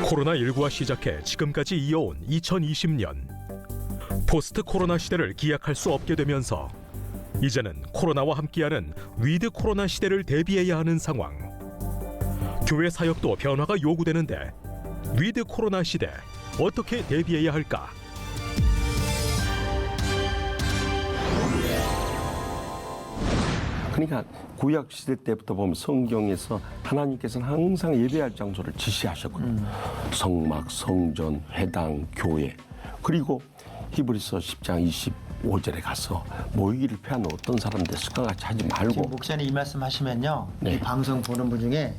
코로나19와 시작해 지금까지 이어온 2020년. 포스트 코로나 시대를 기약할 수 없게 되면서 이제는 코로나와 함께하는 위드 코로나 시대를 대비해야 하는 상황. 교회 사역도 변화가 요구되는데 위드 코로나 시대 어떻게 대비해야 할까? 그러니까 구약 시대 때부터 보면 성경에서 하나님께서는 항상 예배할 장소를 지시하셨거든요. 성막, 성전, 회당, 교회. 그리고 히브리서 10장 25절에 가서 모이기를 피하는 어떤 사람들 습관같이 하지 말고. 지금 목사님 이 말씀 하시면요. 네. 이 방송 보는 분 중에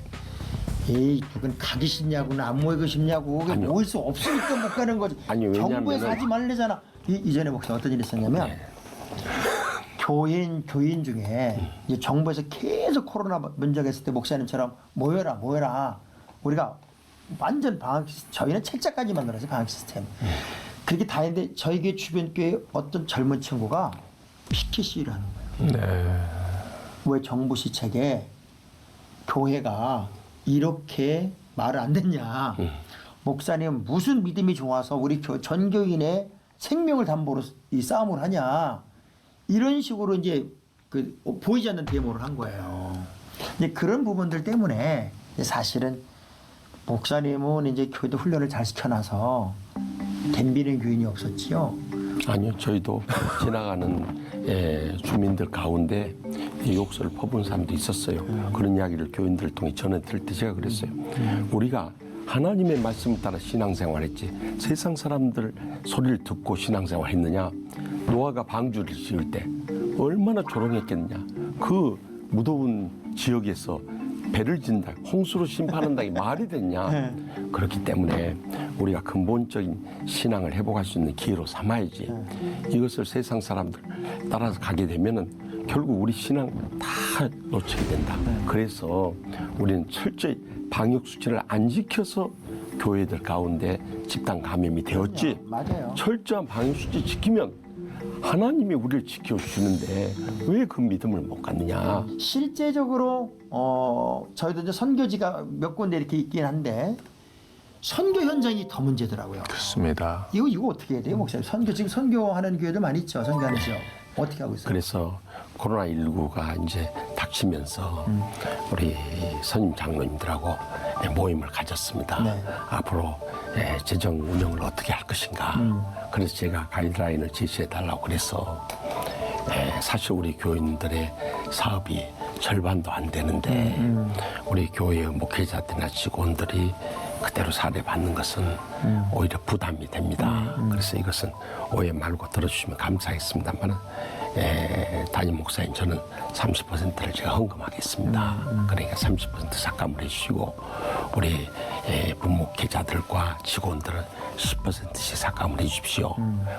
에이 누군 가기 싫냐고 안 모이고 싶냐고 아니요. 모일 수 없으니까 못 가는 거지. 아니요, 정부에서 왜냐하면은- 하지 말래잖아. 이전에 목사님 어떤 일이 있었냐면 네. 교인 중에 이제 정부에서 계속 코로나 문제가 있을 때 목사님처럼 모여라. 우리가 완전 방학 저희는 책자까지 만들어서 방학 시스템. 그렇게 다 했는데 저희 교회 주변 교회 어떤 젊은 친구가 피켓 시위를 하는 거예요. 네. 왜 정부 시책에 교회가 이렇게 말을 안 듣냐. 목사님 무슨 믿음이 좋아서 우리 전교인의 생명을 담보로 이 싸움을 하냐. 이런 식으로 이제 그 보이지 않는 데모를 한 거예요. 근데 그런 부분들 때문에 사실은 목사님은 이제 교회도 훈련을 잘 시켜놔서 덤비는 교인이 없었지요. 아니요, 저희도 지나가는 주민들 가운데 욕설을 퍼부은 사람도 있었어요. 그런 이야기를 교인들 통해 전해 들을 때 제가 그랬어요. 우리가 하나님의 말씀을 따라 신앙생활했지 세상 사람들 소리를 듣고 신앙생활했느냐. 노아가 방주를 지을 때 얼마나 조롱했겠느냐. 그 무더운 지역에서 배를 진다, 홍수로 심판한다는 게 말이 됐냐. 그렇기 때문에 우리가 근본적인 신앙을 회복할 수 있는 기회로 삼아야지. 이것을 세상 사람들 따라서 가게 되면은 결국 우리 신앙 다 놓치게 된다. 그래서 우리는 철저히 방역 수칙을 안 지켜서 교회들 가운데 집단 감염이 되었지. 맞아요. 철저한 방역 수칙 지키면 하나님이 우리를 지켜주시는데 왜 그 믿음을 못 갖느냐. 실제적으로 저희도 이제 선교지가 몇 군데 이렇게 있긴 한데 선교 현장이 더 문제더라고요. 그렇습니다. 이거 어떻게 해야 돼요, 목사님? 지금 선교하는 교회들 많이 있죠, 선교하는 지역. 어떻게 하고 있어요? 그래서 코로나19가 이제 닥치면서 우리 선임 장로님들하고 모임을 가졌습니다. 네. 앞으로 재정 운영을 어떻게 할 것인가. 그래서 제가 가이드라인을 제시해달라고 그래서 사실 우리 교인들의 사업이 절반도 안 되는데 우리 교회의 목회자들이나 직원들이 그대로 사례받는 것은 오히려 부담이 됩니다. 그래서 이것은 오해 말고 들어주시면 감사하겠습니다만 담임 목사님 저는 30%를 제가 헌금하겠습니다. 그러니까 30% 삭감을 해주시고 우리 부목회자들과 직원들은 10%씩 삭감을 해주십시오.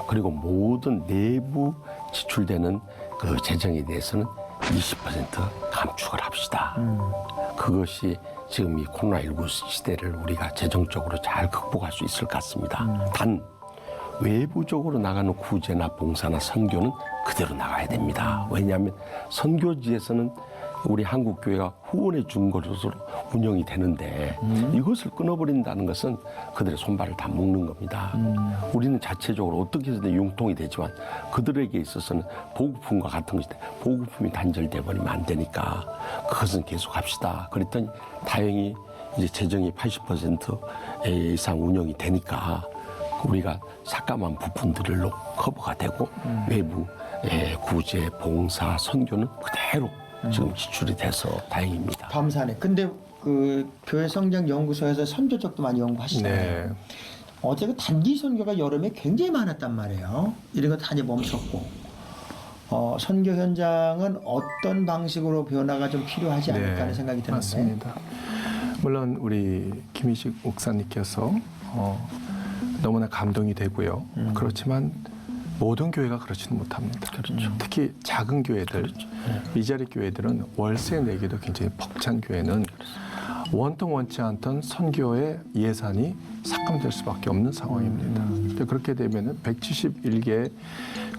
그리고 모든 내부 지출되는 그 재정에 대해서는 20% 감축을 합시다. 그것이 지금 이 코로나19 시대를 우리가 재정적으로 잘 극복할 수 있을 것 같습니다. 단 외부적으로 나가는 구제나 봉사나 선교는 그대로 나가야 됩니다. 왜냐하면 선교지에서는 우리 한국교회가 후원해 준 것으로 운영이 되는데 이것을 끊어버린다는 것은 그들의 손발을 다 묶는 겁니다. 우리는 자체적으로 어떻게 해서든 융통이 되지만 그들에게 있어서는 보급품과 같은 것인데 보급품이 단절돼 버리면 안 되니까 그것은 계속 합시다. 그랬더니 다행히 이제 재정이 80% 이상 운영이 되니까 우리가 삭감한 부분들로 커버가 되고 외부 구제, 봉사, 선교는 그대로 지금 지출이 돼서 다행입니다. 감사하네. 근데 그 교회 성장 연구소에서 선교 쪽도 많이 연구하시잖아요. 네. 어제 그 단기 선교가 여름에 굉장히 많았단 말이에요. 이런 거 다 이제 멈췄고 선교 현장은 어떤 방식으로 변화가 좀 필요하지 않을까 하는 생각이 드는데. 맞습니다. 물론 우리 김희식 목사님께서 너무나 감동이 되고요. 그렇지만 모든 교회가 그렇지는 못합니다. 그렇죠. 특히 작은 교회들, 미자리 교회들은 월세 내기도 굉장히 벅찬 교회는 원통 원치 않던 선교의 예산이 삭감될 수밖에 없는 상황입니다. 그렇게 되면 171개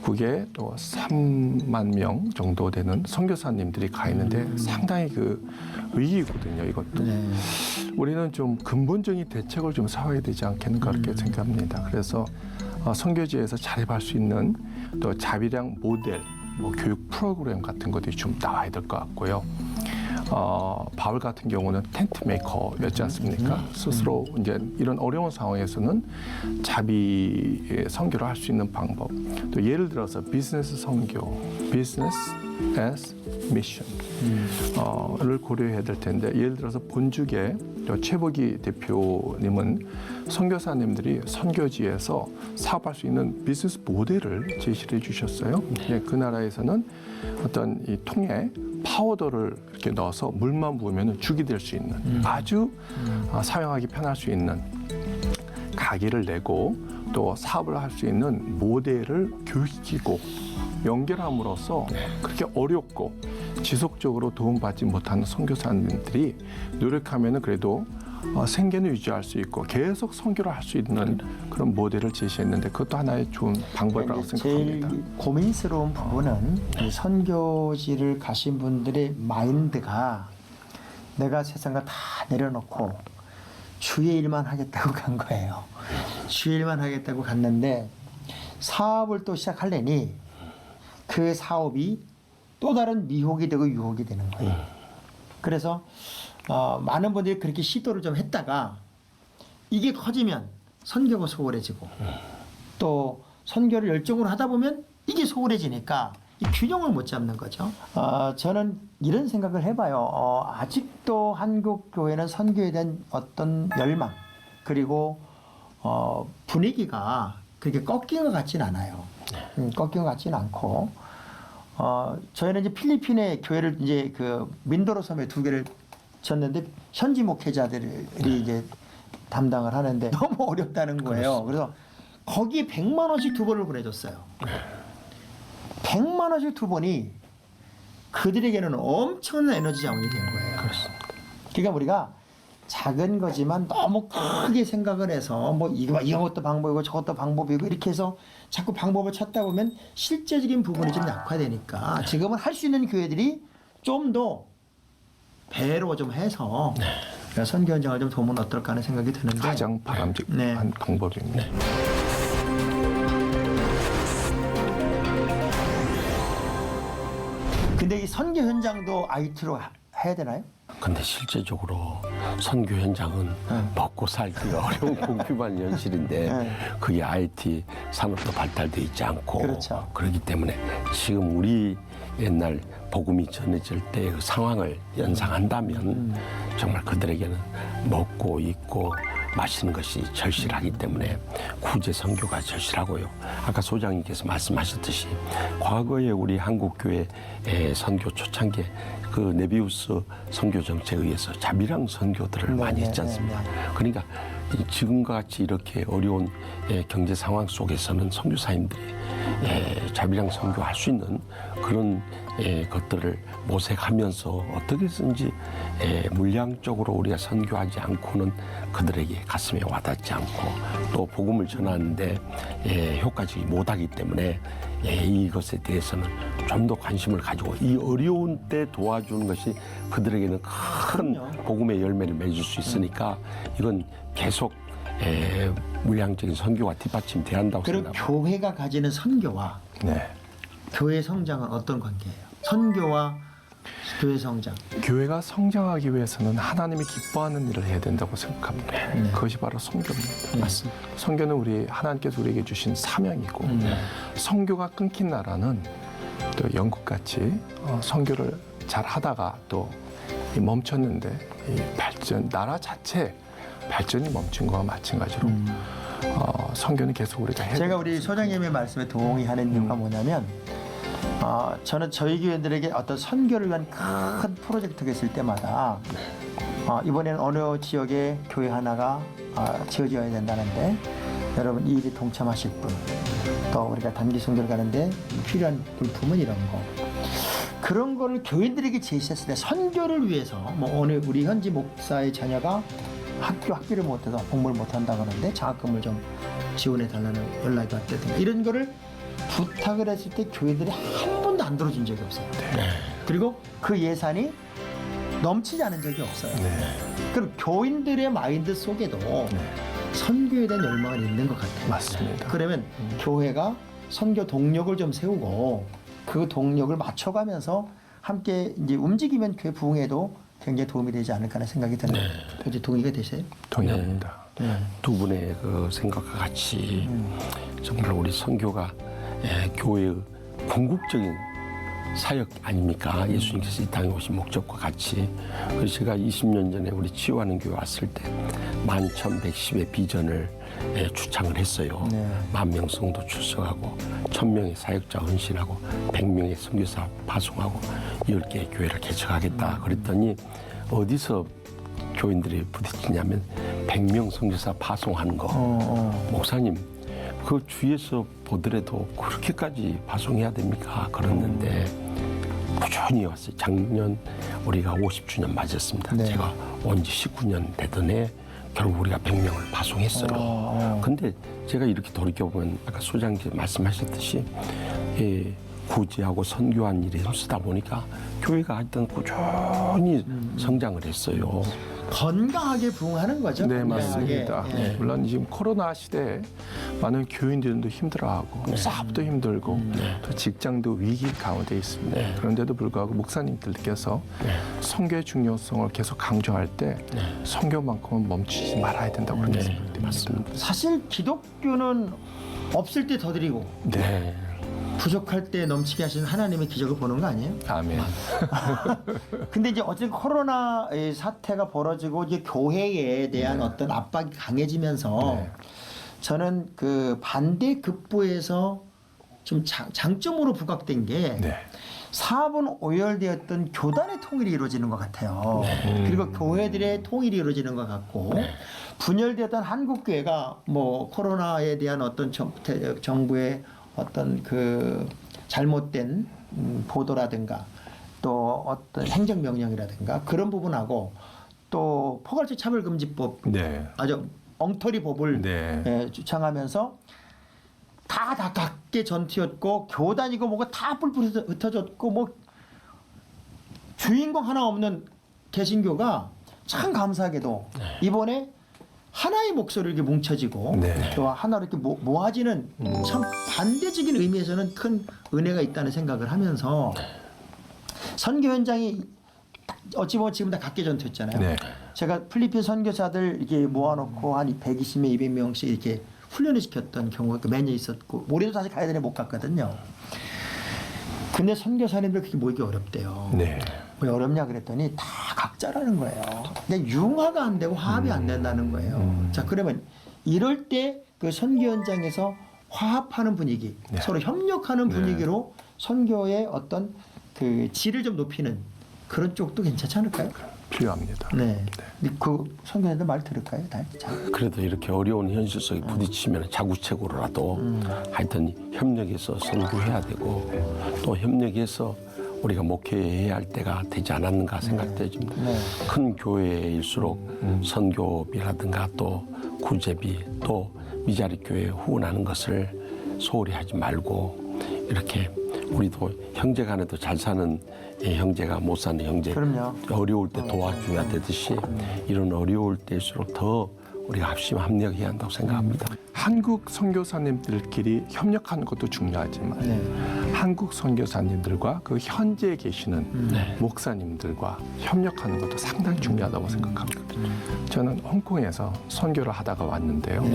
그게 또 3만 명 정도 되는 선교사님들이 가 있는데 상당히 그 위기거든요. 이것도 우리는 좀 근본적인 대책을 좀 세워야 되지 않겠는가 그렇게 생각합니다. 그래서 선교지에서 자립할 수 있는 또 자비량 모델, 뭐 교육 프로그램 같은 것들이 좀 나와야 될 것 같고요. 바울 같은 경우는 텐트 메이커였지 않습니까? 스스로 이제 이런 어려운 상황에서는 자비 선교를 할 수 있는 방법. 또 예를 들어서 비즈니스 선교, 비즈니스 as 미션을 고려해야 될 텐데 예를 들어서 본주계 최복희 대표님은 선교사님들이 선교지에서 사업할 수 있는 비즈니스 모델을 제시를 해주셨어요. 그 나라에서는 어떤 이 통에 파우더를 이렇게 넣어서 물만 부으면 죽이 될 수 있는 아주 사용하기 편할 수 있는 가게를 내고 또 사업을 할 수 있는 모델을 교육시키고 연결함으로써 그렇게 어렵고 지속적으로 도움받지 못하는 선교사님들이 노력하면 그래도 생계는 유지할 수 있고 계속 선교를 할 수 있는 그런 모델을 제시했는데 그것도 하나의 좋은 방법이라고 생각합니다. 제일 고민스러운 부분은 이 선교지를 가신 분들의 마인드가 내가 세상을 다 내려놓고 주의 일만 하겠다고 간 거예요. 주의 일만 하겠다고 갔는데 사업을 또 시작하려니 그 사업이 또 다른 미혹이 되고 유혹이 되는 거예요. 그래서 많은 분들이 그렇게 시도를 좀 했다가 이게 커지면 선교가 소홀해지고 또 선교를 열정으로 하다 보면 이게 소홀해지니까 이 균형을 못 잡는 거죠. 저는 이런 생각을 해봐요. 아직도 한국 교회는 선교에 대한 어떤 열망 그리고 분위기가 그렇게 꺾인 것 같진 않아요. 꺾인 것 같지는 않고 저희는 이제 필리핀의 교회를 이제 그 민도로 섬에 2개를 졌는데 현지 목회자들이 이제 담당을 하는데 너무 어렵다는 거예요. 그래서 거기에 100만 원씩 2번을 보내줬어요. 100만 원씩 2번이 그들에게는 엄청난 에너지 자원이 된 거예요. 그렇습니다. 그러니까 우리가 작은 거지만 너무 크게 생각을 해서 뭐 이것도 방법이고 저것도 방법이고 이렇게 해서 자꾸 방법을 찾다 보면 실제적인 부분이 좀 약화되니까 지금은 할 수 있는 교회들이 좀 더 배로 좀 해서 선교 현장을 좀 도우면 어떨까 하는 생각이 드는데 가장 바람직한 방법입니다. 근데 이 선교 현장도 IT로 해야 되나요? 근데 실제적으로 선교 현장은 먹고 살기 어려운 공규만 현실인데 그게 IT 산업도 발달돼 있지 않고 그렇죠. 그렇기 때문에 지금 우리 옛날 복음이 전해질 때의 그 상황을 연상한다면 정말 그들에게는 먹고 입고 마시는 것이 절실하기 때문에 구제 선교가 절실하고요. 아까 소장님께서 말씀하셨듯이 과거에 우리 한국교회 선교 초창기에 그 네비우스 선교 정책에 의해서 자비랑 선교들을 많이 했지 않습니까? 그러니까 지금과 같이 이렇게 어려운 경제 상황 속에서는 선교사님들이 자비랑 선교할 수 있는 그런 것들을 모색하면서 어떻게든지 물량적으로 우리가 선교하지 않고는 그들에게 가슴에 와닿지 않고 또 복음을 전하는데 효과적이 못하기 때문에 이것에 대해서는 좀 더 관심을 가지고 이 어려운 때 도와주는 것이 그들에게는 큰 복음의 열매를 맺을 수 있으니까 이건 계속 물량적인 선교가 뒷받침돼야 한다고 그럼 생각합니다. 교회가 가지는 선교와 교회 성장은 어떤 관계예요? 선교와 교회 성장. 교회가 성장하기 위해서는 하나님이 기뻐하는 일을 해야 된다고 생각합니다. 그것이 바로 선교입니다. 맞습니다. 선교는 우리 하나님께서 우리에게 주신 사명이고 선교가 끊긴 나라는 또 영국같이 선교를 잘 하다가 또 멈췄는데 이 발전 나라 자체 발전이 멈춘 거와 마찬가지로 선교는 계속 우리가 해야 제가 우리 소장님의 말씀에 동의하는 이유가 뭐냐면 저는 저희 교회들에게 어떤 선교를 위한 큰 프로젝트가 있을 때마다 이번에는 어느 지역에 교회 하나가 지어져야 된다는데 여러분 이 일에 동참하실 분, 또 우리가 단기 선교를 가는데 필요한 물품은 이런 거. 그런 거를 교인들에게 제시했을 때 선교를 위해서 뭐 오늘 우리 현지 목사의 자녀가 학비를 못해서 공부를 못한다고 하는데 장학금을 좀 지원해 달라는 연락이 왔다든가 이런 거를 부탁을 했을 때 교회들이 한 번도 안 들어준 적이 없어요. 그리고 그 예산이 넘치지 않은 적이 없어요. 그럼 교인들의 마인드 속에도 선교에 대한 열망은 있는 것 같아요. 맞습니다. 그러면 교회가 선교 동력을 좀 세우고 그 동력을 맞춰가면서 함께 이제 움직이면 교회 부흥에도 굉장히 도움이 되지 않을까 하는 생각이 드네요. 이제 동의가 되세요? 동의합니다. 두 분의 그 생각과 같이 정말 우리 선교가 교회의 궁극적인 사역 아닙니까? 예수님께서 이 땅에 오신 목적과 같이. 그래서 제가 20년 전에 우리 치유하는 교회 왔을 때 11,110의 비전을 주창을 했어요. 10,000명 성도 출석하고 1,000명의 사역자 헌신하고 100명의 선교사 파송하고 10개의 교회를 개척하겠다. 그랬더니 어디서 교인들이 부딪히냐면 100명 선교사 파송하는 거. 목사님, 그 주위에서 보더라도 그렇게까지 파송해야 됩니까? 그랬는데 꾸준히 왔어요. 작년 우리가 50주년 맞았습니다. 네. 제가 온 지 19년 되던 해 결국 우리가 100명을 파송했어요. 근데 제가 이렇게 돌이켜보면 아까 소장님 말씀하셨듯이 구제하고 선교한 일에 힘쓰다 보니까 교회가 하여튼 꾸준히 성장을 했어요. 건강하게 부흥하는 거죠. 네, 건강하게. 맞습니다. 물론 지금 코로나 시대에 많은 교인들도 힘들어하고 사업도 힘들고 또 직장도 위기 가운데 있습니다. 그런데도 불구하고 목사님들께서 선교의 중요성을 계속 강조할 때 선교만큼은 멈추지 말아야 된다고 그렇게 생각됩니다. 맞습니다. 사실 기독교는 없을 때 더 드리고 네. 부족할 때 넘치게 하시는 하나님의 기적을 보는 거 아니에요? 아멘. 근데 이제 어쨌든 코로나 사태가 벌어지고 이제 교회에 대한 어떤 압박이 강해지면서 저는 그 반대 급부에서 좀 장점으로 부각된 게 사업은 오열되었던 교단의 통일이 이루어지는 것 같아요. 그리고 교회들의 통일이 이루어지는 것 같고 분열되었던 한국교회가 뭐 코로나에 대한 어떤 정부의 어떤 그 잘못된 보도라든가 또 어떤 행정명령이라든가 그런 부분하고 또 포괄적 차별금지법 아주 엉터리 법을 주창하면서 다 각계 전투였고 교단이고 뭐가 다 뿔뿔이 흩어졌고 뭐 주인공 하나 없는 개신교가 참 감사하게도 이번에 하나의 목소리로 이렇게 뭉쳐지고 또 하나로 이렇게 모아지는 참 반대적인 의미에서는 큰 은혜가 있다는 생각을 하면서 선교 현장이 어찌 보면 지금 다 각계 전투였잖아요. 제가 필리핀 선교사들 이렇게 모아놓고 한 120명, 200명씩 이렇게 훈련을 시켰던 경우가 매년 있었고 올해도 사실 가야 되는데 못 갔거든요. 근데 선교사님들 그렇게 모이기 어렵대요. 왜 어렵냐 그랬더니 다 각자라는 거예요. 근데 융화가 안 되고 화합이 안 된다는 거예요. 자, 그러면 이럴 때 그 선교 현장에서 화합하는 분위기, 서로 협력하는 분위기로 선교의 어떤 그 질을 좀 높이는 그런 쪽도 괜찮지 않을까요? 필요합니다. 근데 그 선교사님들 말 들을까요? 다 그래도 이렇게 어려운 현실 속에 부딪히면 자구책으로라도 하여튼 협력해서 선교해야 되고 또 협력해서 우리가 목회해야 할 때가 되지 않았는가 생각되집니다. 큰 교회일수록 선교비라든가 또 구제비 또 미자리 교회에 후원하는 것을 소홀히 하지 말고 이렇게 우리도 형제 간에도 잘 사는 형제가 못 사는 형제 어려울 때 도와줘야 되듯이 이런 어려울 때일수록 더 우리가 합심합력해야 한다고 생각합니다. 한국 선교사님들끼리 협력하는 것도 중요하지만 한국 선교사님들과 그 현지에 계시는 목사님들과 협력하는 것도 상당히 중요하다고 생각합니다. 저는 홍콩에서 선교를 하다가 왔는데요.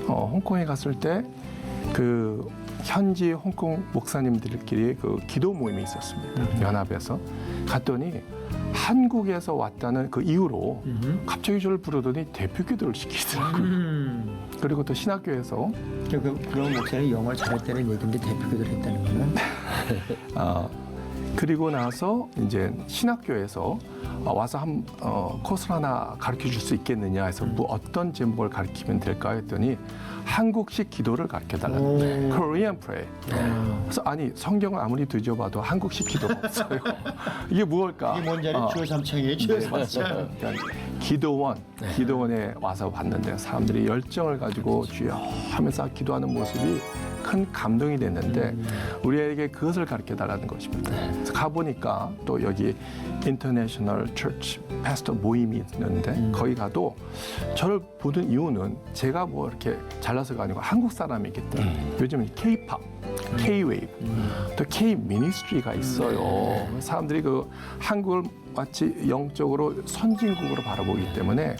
홍콩에 갔을 때 그 현지 홍콩 목사님들끼리 그 기도 모임이 있었습니다. 연합에서 갔더니 한국에서 왔다는 그 이유로 갑자기 저를 부르더니 대표 기도를 시키더라고요. 그리고 또 신학교에서 그런 목사님이 영어를 잘했다는 얘기인데 대표 기도를 했다는 거는 그리고 나서 이제 신학교에서 와서 한 코스를 하나 가르쳐 줄 수 있겠느냐 해서 뭐 어떤 제목을 가르치면 될까 했더니 한국식 기도를 가르쳐 달라는 Korean Prayer. 그래서 아니 성경을 아무리 뒤져봐도 한국식 기도가 없어요. 이게 무엇일까? 이게 뭔지 알아요? 주여 삼창이에요. 주여 삼창. 그러니까 기도원에 와서 봤는데 사람들이 열정을 가지고 주여 하면서 기도하는 모습이 큰 감동이 됐는데 우리에게 그것을 가르쳐 달라는 것입니다. 그래서 가보니까 또 여기 인터내셔널 처치 패스터 모임이 있는데 거기 가도 저를 보는 이유는 제가 뭐 이렇게 잘나서가 아니고 한국 사람이기 때문에 요즘은 K-팝, K-웨이브, 또 K-미니스트리가 있어요. 사람들이 그 한국을 마치 영적으로 선진국으로 바라보기 때문에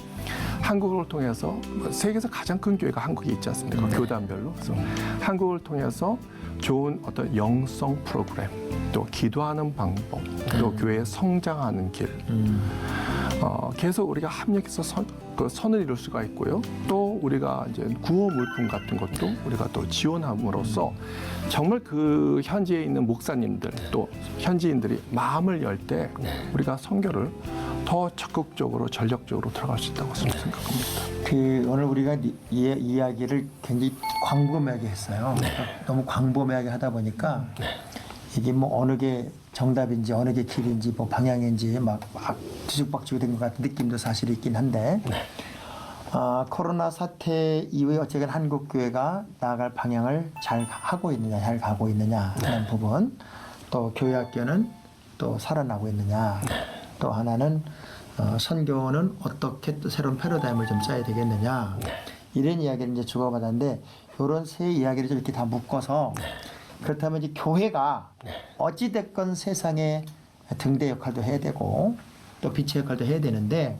한국을 통해서 세계에서 가장 큰 교회가 한국에 있지 않습니까? 교단별로. 그래서 한국을 통해서 좋은 어떤 영성 프로그램, 또 기도하는 방법, 또 교회에 성장하는 길. 계속 우리가 합력해서 선을 이룰 수가 있고요. 또 우리가 이제 구호 물품 같은 것도 우리가 또 지원함으로써 정말 그 현지에 있는 목사님들 또 현지인들이 마음을 열 때 우리가 선교를 더 적극적으로 전력적으로 들어갈 수 있다고 생각합니다. 오늘 우리가 이야기를 굉장히 광범위하게 했어요. 너무 광범위하게 하다 보니까 이게 뭐 어느 게 정답인지 어느 게 길인지 뭐 방향인지 막 뒤죽박죽이 된 것 같은 느낌도 사실 있긴 한데 코로나 사태 이후에 어쨌든 한국 교회가 나아갈 방향을 잘 하고 있느냐, 잘 가고 있느냐 하는 부분, 또 교회 학교는 또 살아나고 있느냐, 또 하나는 선교는 어떻게 또 새로운 패러다임을 좀 짜야 되겠느냐 이런 이야기를 이제 주고받았는데 이런 세 이야기를 좀 이렇게 다 묶어서 그렇다면 이제 교회가 어찌됐건 세상에 등대 역할도 해야 되고 또 빛의 역할도 해야 되는데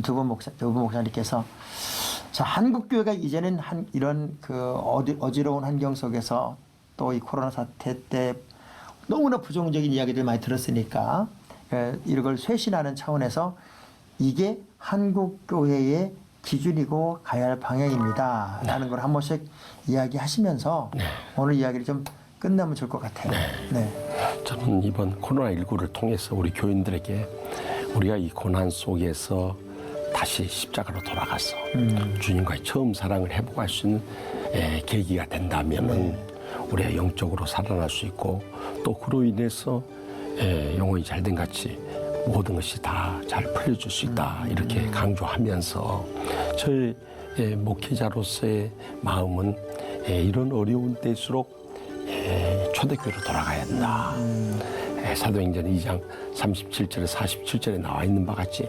두 분 목사님께서 자, 한국 교회가 이제는 이런 그 어지러운 환경 속에서 또 이 코로나 사태 때 너무나 부정적인 이야기들 많이 들었으니까 이걸 쇄신하는 차원에서 이게 한국 교회의 기준이고 가야 할 방향입니다. 라는 걸 한 번씩 이야기하시면서 오늘 이야기를 좀 끝나면 좋을 것 같아요. 저는 이번 코로나19를 통해서 우리 교인들에게 우리가 이 고난 속에서 다시 십자가로 돌아가서 주님과의 처음 사랑을 회복할 수 있는 계기가 된다면 우리가 영적으로 살아날 수 있고 또 그로 인해서 영혼이 잘된 같이 모든 것이 다 잘 풀려줄 수 있다 이렇게 강조하면서 저희 목회자로서의 마음은 이런 어려운 때일수록 초대교회로 돌아가야 된다. 사도행전 2장 37절에 47절에 나와 있는 바와 같이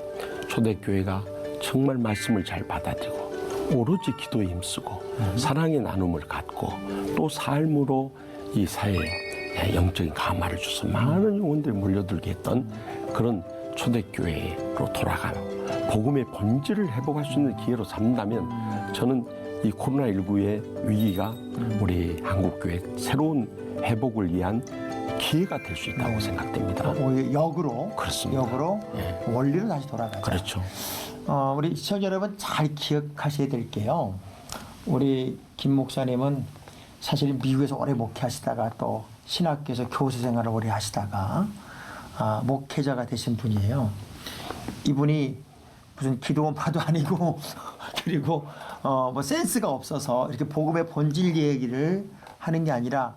초대교회가 정말 말씀을 잘 받아들이고 오로지 기도에 힘쓰고 사랑의 나눔을 갖고 또 삶으로 이 사회에 영적인 감화를 줘서 많은 영혼들이 몰려들게 했던 그런 초대교회로 돌아가는 복음의 본질을 회복할 수 있는 기회로 삼는다면 저는 이 코로나19의 위기가 우리 한국교회 새로운 회복을 위한 기회가 될 수 있다고 생각됩니다. 역으로 그렇습니다. 역으로 원리로 다시 돌아가자. 그렇죠. 우리 시청자 여러분 잘 기억하셔야 될 게요. 우리 김 목사님은 사실 미국에서 오래 목회하시다가 또 신학교에서 교수 생활을 오래 하시다가 목회자가 되신 분이에요. 이분이 무슨 기도원파도 아니고 그리고 뭐 센스가 없어서 이렇게 복음의 본질 얘기를 하는 게 아니라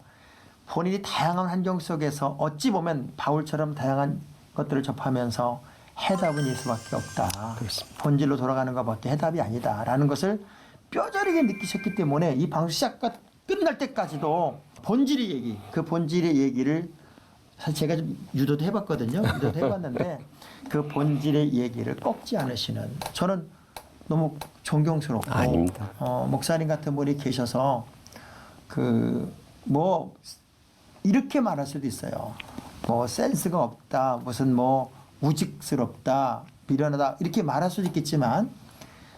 본인이 다양한 환경 속에서 어찌 보면 바울처럼 다양한 것들을 접하면서 해답은 예수밖에 없다. 그렇습니다. 본질로 돌아가는 것밖에 해답이 아니다라는 것을 뼈저리게 느끼셨기 때문에 이 방송 시작과 끝날 때까지도 본질의 얘기, 그 본질의 얘기를 사실 제가 좀 유도도 해봤거든요. 유도도 해봤는데 그 본질의 얘기를 꺾지 않으시는 저는 너무 존경스럽고 아닙니다. 목사님 같은 분이 계셔서 뭐 이렇게 말할 수도 있어요. 뭐 센스가 없다, 무슨 뭐 우직스럽다, 미련하다 이렇게 말할 수도 있겠지만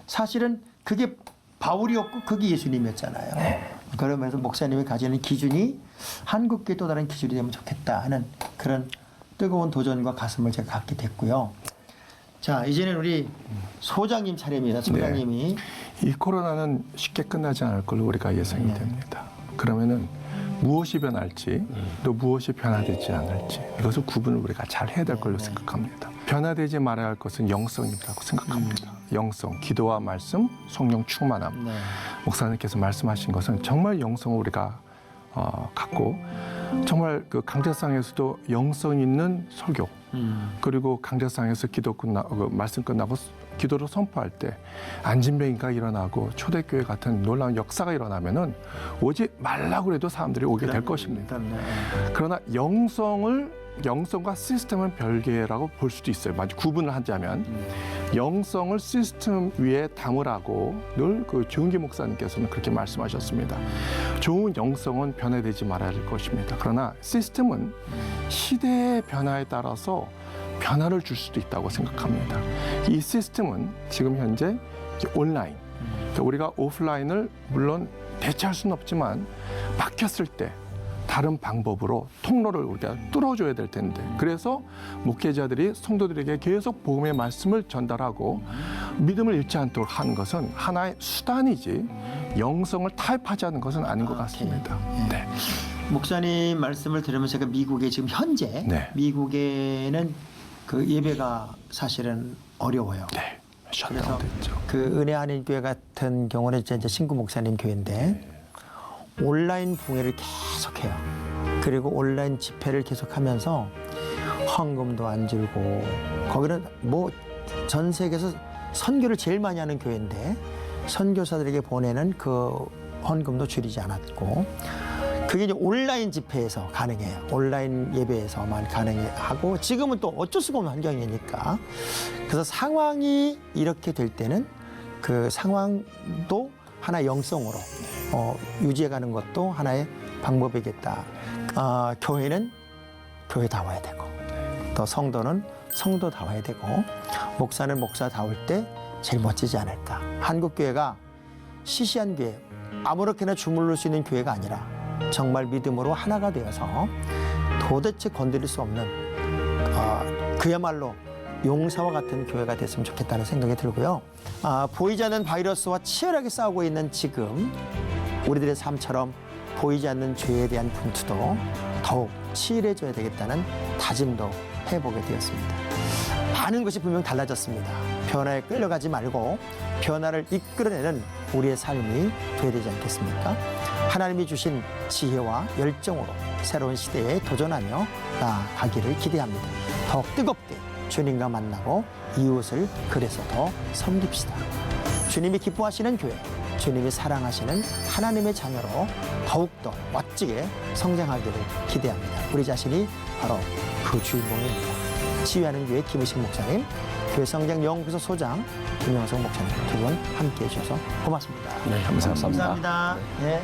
사실은 그게 바울이었고 그게 예수님이었잖아요. 그러면서 목사님이 가지는 기준이 한국교회 또 다른 기준이 되면 좋겠다 하는 그런 뜨거운 도전과 가슴을 제가 갖게 됐고요. 자, 이제는 우리 소장님 차례입니다. 소장님이 이 코로나는 쉽게 끝나지 않을 걸로 우리가 예상이 됩니다. 그러면은 무엇이 변할지 또 무엇이 변화되지 않을지 이것을 구분을 우리가 잘 해야 될 걸로 생각합니다. 변화되지 말아야 할 것은 영성이라고 생각합니다. 영성, 기도와 말씀, 성령 충만함. 목사님께서 말씀하신 것은 정말 영성을 우리가 갖고 정말 그 강제상에서도 영성 있는 설교, 그리고 강제상에서 말씀 끝나고 기도로 선포할 때 안진뱅이가 일어나고 초대교회 같은 놀라운 역사가 일어나면은 오지 말라고 해도 사람들이 오게 될 것입니다. 그러나 영성과 시스템은 별개라고 볼 수도 있어요. 마치 구분을 하자면 영성을 시스템 위에 담으라고 늘 그 조은기 목사님께서는 그렇게 말씀하셨습니다. 좋은 영성은 변화되지 말아야 할 것입니다. 그러나 시스템은 시대의 변화에 따라서 변화를 줄 수도 있다고 생각합니다. 이 시스템은 지금 현재 온라인, 그러니까 우리가 오프라인을 물론 대체할 수는 없지만 막혔을 때 다른 방법으로 통로를 우리가 뚫어줘야 될 텐데, 그래서 목회자들이 성도들에게 계속 복음의 말씀을 전달하고 믿음을 잃지 않도록 하는 것은 하나의 수단이지 영성을 타협하지 않는 것은 아닌 것 같습니다. 네. 목사님 말씀을 들으면서 제가 미국에 지금 현재 네. 미국에는 그 예배가 사실은 어려워요. 네. 그래서 셧다운 됐죠. 그 은혜 한인교회 같은 경우는 이제 신구 목사님 교회인데 온라인 봉회를 계속해요. 그리고 온라인 집회를 계속하면서 헌금도 안 줄고, 거기는 뭐 전 세계에서 선교를 제일 많이 하는 교회인데 선교사들에게 보내는 그 헌금도 줄이지 않았고, 그게 이제 온라인 집회에서 가능해요. 온라인 예배에서만 가능하고, 지금은 또 어쩔 수가 없는 환경이니까. 그래서 상황이 이렇게 될 때는 그 상황도 하나의 영성으로 유지해가는 것도 하나의 방법이겠다. 교회는 교회다워야 되고, 또 성도는 성도다워야 되고, 목사는 목사다울 때 제일 멋지지 않을까. 한국교회가 시시한 교회, 아무렇게나 주물를 수 있는 교회가 아니라 정말 믿음으로 하나가 되어서 도대체 건드릴 수 없는 그야말로 용사와 같은 교회가 됐으면 좋겠다는 생각이 들고요. 보이지 않는 바이러스와 치열하게 싸우고 있는 지금 우리들의 삶처럼 보이지 않는 죄에 대한 분투도 더욱 치열해져야 되겠다는 다짐도 해보게 되었습니다. 많은 것이 분명 달라졌습니다. 변화에 끌려가지 말고 변화를 이끌어내는 우리의 삶이 되어야 되지 않겠습니까? 하나님이 주신 지혜와 열정으로 새로운 시대에 도전하며 나아가기를 기대합니다. 더욱 뜨겁게 주님과 만나고 이웃을 그래서 더 섬깁시다. 주님이 기뻐하시는 교회, 주님이 사랑하시는 하나님의 자녀로 더욱더 멋지게 성장하기를 기대합니다. 우리 자신이 바로 그 주인공입니다. 치유하는 교회 김의식 목사님, 교회 성장 연구소 소장 김영성 목사님 두 분 함께해 주셔서 고맙습니다. 네, 감사합니다. 감사합니다. 네.